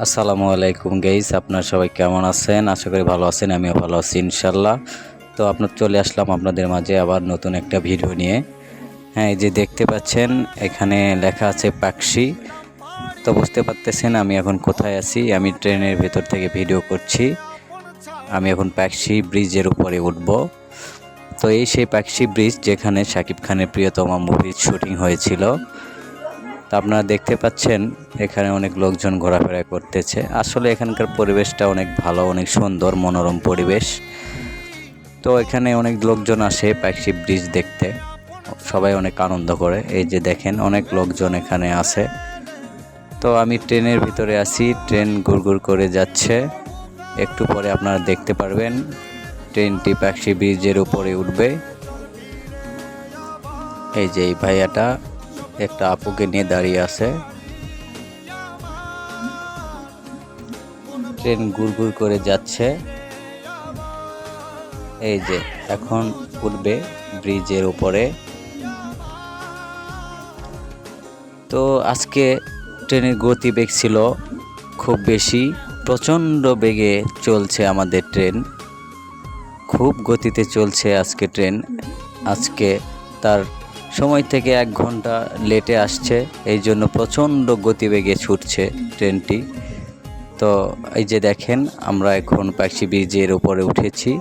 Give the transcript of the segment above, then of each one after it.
আসসালামু আলাইকুম গাইস, আপনারা সবাই কেমন আছেন? আশা করি ভালো আছেন। আমিও ভালো আছি ইনশাল্লাহ। তো আপনার চলে আসলাম আপনাদের মাঝে আবার নতুন একটা ভিডিও নিয়ে। হ্যাঁ, এই যে দেখতে পাচ্ছেন এখানে লেখা আছে পাকশি। তো বুঝতে পারতেছেন আমি এখন কোথায় আছি। আমি ট্রেনের ভেতর থেকে ভিডিও করছি। আমি এখন পাকশি ব্রিজের উপরে উঠব। তো এই সেই পাকশি ব্রিজ যেখানে শাকিব খানের প্রিয়তমা মুভির শুটিং হয়েছিল। তা আপনারা দেখতে পাচ্ছেন এখানে অনেক লোকজন ঘোরাফেরা করতেছে। আসলে এখানকার পরিবেশটা অনেক ভালো, অনেক সুন্দর, মনোরম পরিবেশ। তো এখানে অনেক লোকজন আসে পাকশি ব্রিজ দেখতে, সবাই অনেক আনন্দ করে। এই যে দেখেন অনেক লোকজন এখানে আছে। তো আমি ট্রেনের ভিতরে আছি, ট্রেন গুড়গুড় করে যাচ্ছে। একটু পরে আপনারা দেখতে পারবেন ট্রেনটি পাকশি ব্রিজের উপরে উঠবে। এই যে এই ভাইয়াটা একটা আপুকে নিয়ে দাঁড়িয়ে আছে। ট্রেন গুড়গুড় করে যাচ্ছে। এই যে এখন উঠবে ব্রিজের উপরে। তো আজকে ট্রেনের গতিবেগ ছিল খুব বেশি, প্রচণ্ড বেগে চলছে আমাদের ট্রেন, খুব গতিতে চলছে আজকে ট্রেন। আজকে তার সময় থেকে 1 ঘন্টা লেটে আসছে, এই জন্য প্রচণ্ড গতিবেগে ছুটছে ট্রেনটি। তো এই যে দেখেন আমরা এখন পাকশি ব্রিজের উপরে উঠেছি,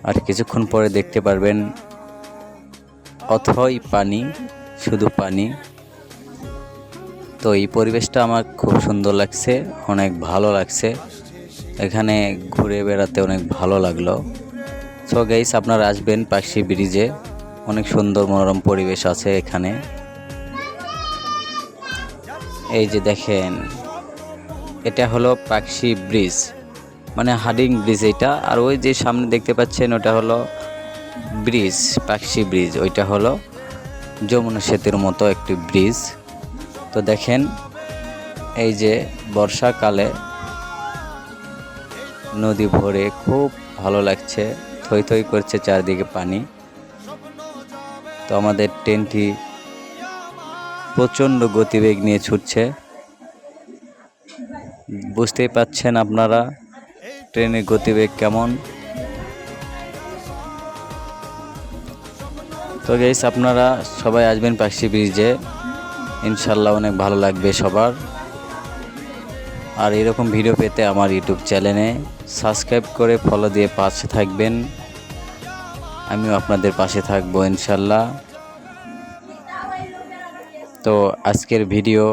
আর কিছুক্ষণ পরে দেখতে পারবেন অথই পানি, শুধু পানি। তো এই পরিবেশটা আমার খুব সুন্দর লাগছে, অনেক ভালো লাগছে। এখানে ঘুরে বেড়াতে অনেক ভালো লাগলো। সো গাইস, আপনারা আসবেন পাকশি ব্রিজে, অনেক সুন্দর মনোরম পরিবেশ আছে এখানে। এই যে দেখেন এটা হলো পাকশি ব্রিজ, মানে হাডিং ব্রিজ এটা। আর ওই যে সামনে দেখতে পাচ্ছেন ওটা হলো ব্রিজ, পাকশি ব্রিজ। ওইটা হলো যমুনা সেতুর মতো একটি ব্রিজ। তো দেখেন এই যে বর্ষাকালে নদী ভরে খুব ভালো লাগছে, থই থই করছে চারদিকে পানি। তো আমাদের ট্রেনটি প্রচণ্ড গতিবেগ নিয়ে ছুটছে, বুঝতেই পাচ্ছেন আপনারা ট্রেনের গতিবেগ কেমন। তো গাইস, আপনারা সবাই আসবেন পাকশি ব্রিজে, ইনশাল্লাহ অনেক ভালো লাগবে সবার। আর এরকম ভিডিও পেতে আমার ইউটিউব চ্যানেলে সাবস্ক্রাইব করে ফলো দিয়ে পাশে থাকবেন। আমিও আপনাদের পাশে থাকবো ইনশাল্লাহ। তো আজকের ভিডিও